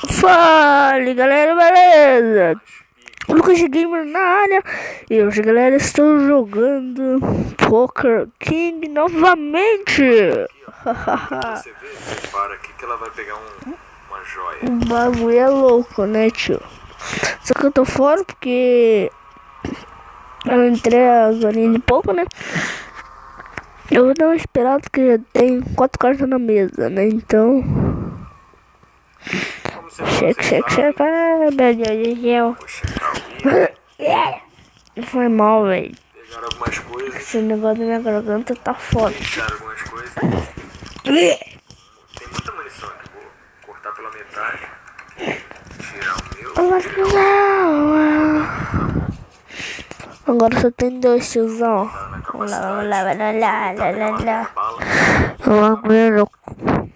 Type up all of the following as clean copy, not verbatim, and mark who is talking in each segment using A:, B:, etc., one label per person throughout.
A: Fala galera, beleza? Lucas Gamer na área. E hoje galera, estou jogando Poker King novamente.
B: Você vê, você para aqui que ela vai pegar uma joia.
A: O bagulho é louco, né, tio? Só que eu tô fora porque eu entrei agora de pouco, né? Eu vou dar uma esperada porque já tem 4 cartas na mesa, né? Então...
B: Como você
A: Cheque. Ah, meu Deus do céu.
B: vou checar o livro,
A: Foi mal, velho.
B: pegar algumas coisas,
A: Esse negócio da minha garganta tá foda.
B: deixar algumas coisas. Tem muita munição aqui, vou cortar pela metade. Tirar o meu.
A: Eu acho que não. Agora só tem 2, tiozão. Vamos lá. Vamos lá.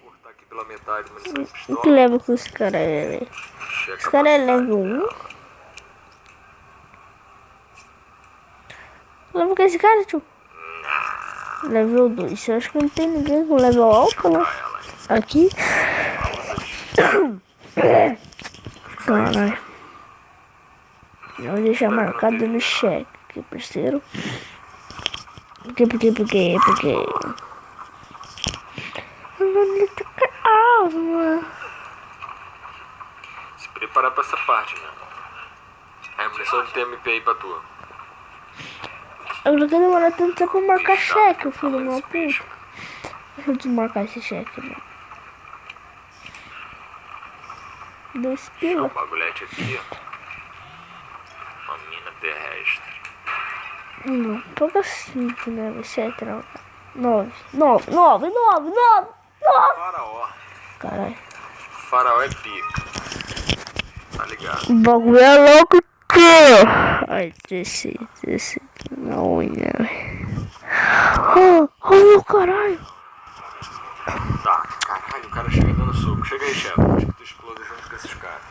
B: Cortar aqui pela metade, munição de
A: O que
B: pistola.
A: leva com esse cara aí, velho?
B: Checa
A: Esse cara é
B: a capacidade
A: level 1?
B: dela.
A: Leva com esse cara, tio? Level 2. Eu acho que não tem ninguém com level alto, né?
B: Ah, ela aí.
A: Aqui. Caralho. Eu vou deixar marcado no cheque, parceiro. Porque.
B: Se preparar pra essa parte, meu irmão. A munição de TMP aí pra tu.
A: Eu não quero demorar tanto tempo pra marcar
B: Chato,
A: cheque, filho
B: tamanho
A: do meu
B: desse bicho,
A: puto. Deixa eu desmarcar esse cheque, mano. 2
B: Deixa
A: pila.
B: o bagulhete aqui, ó. Uma mina terrestre.
A: Não, toca 5, né? 7, não. 9.
B: Faraó.
A: Caralho.
B: Faraó é pica. Tá ligado?
A: O bagulho é louco, tio. Ai, desci na unha, velho. Oh, meu caralho.
B: Tá, caralho, o cara chega dando soco. Chega aí, chefe. Acho que tu explode junto com esses caras.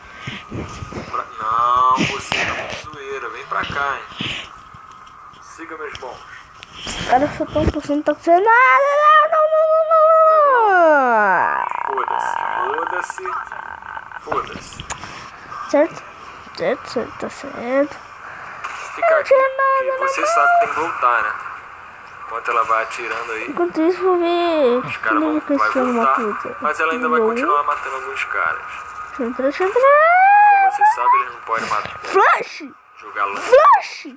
B: Não, você tá muito zoeira. Vem pra cá, hein. Siga meus bons.
A: Os caras só estão passando, tá acontecendo nada. Não.
B: Foda-se.
A: Certo, tá certo.
B: Fica aqui. E você sabe que tem que voltar, né? Enquanto ela vai atirando aí,
A: Enquanto isso, vou ver.
B: os caras vão
A: uma
B: voltar.
A: puta.
B: Mas ela ainda vai continuar matando alguns caras.
A: Entra.
B: Como você sabe, eles não podem matar.
A: Flash!
B: Jogar lance.
A: Flash!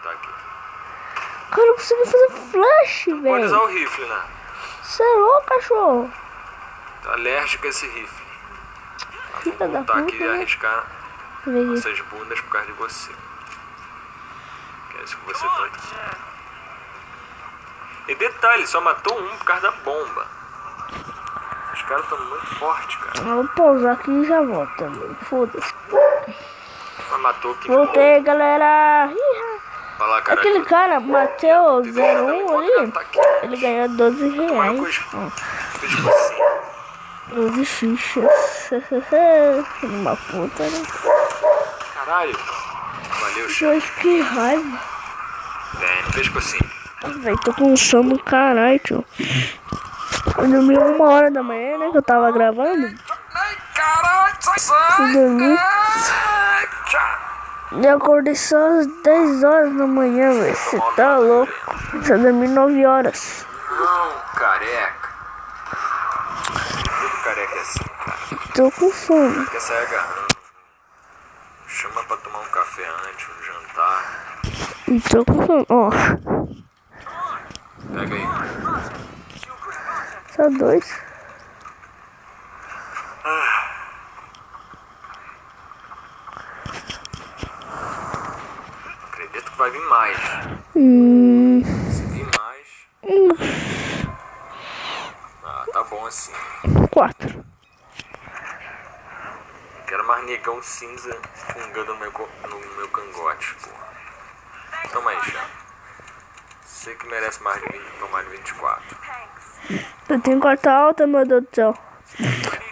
B: Tá aqui.
A: Cara, eu consigo fazer flash,
B: Pode usar
A: velho.
B: o rifle, né?
A: Você é louco, cachorro?
B: Tá alérgico a esse rifle.
A: Filha
B: Vou
A: da
B: voltar aqui e
A: puta, né?
B: arriscar
A: Vem aqui.
B: essas bundas por causa de você. Que é isso que você tá aqui. E detalhe, só matou um por causa da bomba. Os caras estão muito fortes, cara.
A: Eu vou pousar aqui e já volto também. Foda-se.
B: Mas matou quem
A: Voltei, galera.
B: Olha lá, cara.
A: Aquele cara, Matheus 01 ali,
B: Tá aqui.
A: ele ganhou 12
B: Tomara com
A: reais.
B: os pescocinhos.
A: 12 fichas. Uma puta, né?
B: Caralho. Valeu, chefe.
A: Deus, que raiva.
B: Vem no pescocinho.
A: Véi, tô com sono do caralho, tio. Eu dormi 1h da manhã, né? Que eu tava gravando.
B: Ai, caralho, sai.
A: Fui dormir. E eu acordei só às 10 horas da manhã, velho. Você tá louco? Já dormi 9 horas.
B: Não, careca. Todo careca é assim, cara.
A: Tô com sono.
B: Quer sair agarrando. Chama pra tomar um café antes, um jantar.
A: E tô com sono. Ó,
B: Pega aí.
A: só 2.
B: Acredito que vai vir mais. Se vir mais. Ah, tá bom assim.
A: 4.
B: Quero mais negão cinza fungando no meu cangote, porra. Toma aí, chá. Você que merece mais de 20, tomar de 24.
A: Eu tenho quarta alta, meu Deus do céu.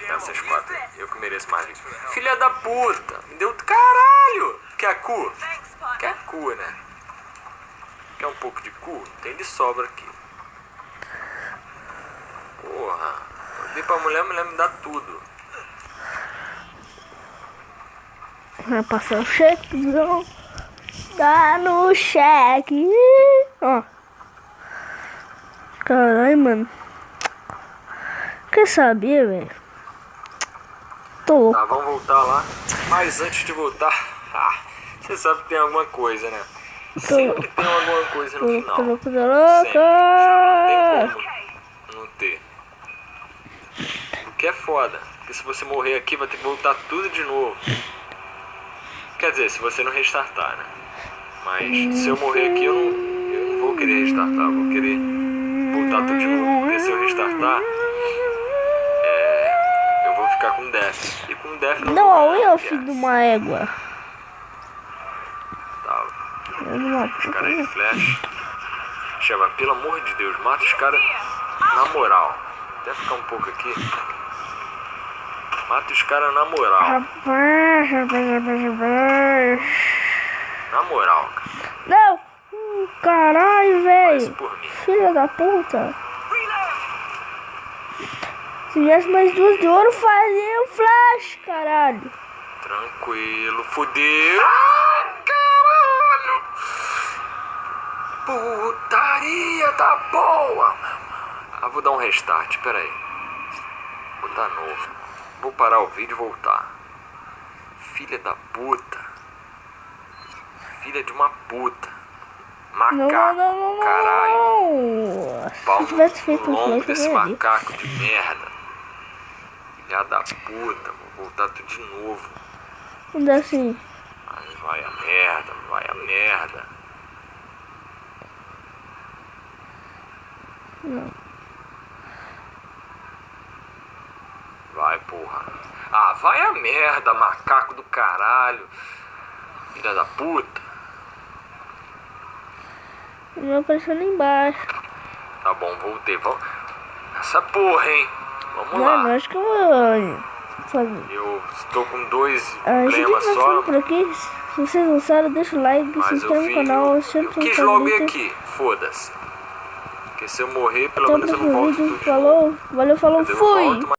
B: Essas 4 aí. Eu que mereço mais de 20. Filha da puta! Me deu. Caralho! Quer cu? Quer cu, né? Quer um pouco de cu? Tem de sobra aqui. Porra. Eu dei pra mulher, a mulher me dá tudo.
A: Vai passar o chequezão. Dá no cheque. Ó. Caralho, mano. Quer saber, velho? Tô louco.
B: Tá, vamos voltar lá. Mas antes de voltar, você sabe que tem alguma coisa, né? Sempre tem alguma coisa no final.
A: Tô
B: Sempre. Já não tem como não ter. O que é foda. Porque se você morrer aqui, vai ter que voltar tudo de novo. Quer dizer, se você não restartar, né? Mas se eu morrer aqui, eu não vou querer restartar. Eu vou querer voltar tudo de novo. Porque se eu restartar, eu vou ficar com Death. E com Death não
A: Não,
B: vou ganhar,
A: eu filho de uma égua.
B: Tá. Os caras de flash. Chama, pelo amor de Deus, mata os caras na moral. Até ficar um pouco aqui. Mata os caras na moral. Na moral, cara.
A: Não! Caralho,
B: Faz
A: velho!
B: por mim.
A: Filha da puta! Se tivesse mais 2 de ouro, fazia o flash, caralho!
B: Tranquilo, fudeu. Ah, caralho! Putaria da boa! Ah, vou dar um restart, pera aí. Vou botar novo. Vou parar o vídeo e voltar. Filha da puta. Filha de uma puta. Macaco, caralho.
A: Não.
B: Pau
A: Se tivesse feito
B: no
A: um
B: longo
A: flash,
B: desse
A: eu ganharia.
B: macaco de merda. Filha da puta, vou voltar tudo de novo.
A: Não dá assim.
B: Ai, vai a merda, vai a merda.
A: Não.
B: Vai, porra. Ah, vai a merda, macaco do caralho. Filha da puta.
A: O meu apareceu ali embaixo.
B: Tá bom, voltei. Vamos. Essa porra, hein? Vamos
A: Mano,
B: lá.
A: acho que eu vou fazer.
B: Eu estou com 2
A: A gente
B: emblemas
A: vai
B: só.
A: por aqui. Se vocês gostaram, deixa o like, se
B: Mas eu
A: inscreve no
B: fiz.
A: canal.
B: Eu
A: Sempre
B: quis logo ir aqui. Foda-se. Porque se eu morrer, pelo
A: Até o
B: menos eu não
A: próximo
B: volto
A: vídeo.
B: tudo de novo.
A: Falou, valeu, falou,
B: Eu
A: fui!
B: volto,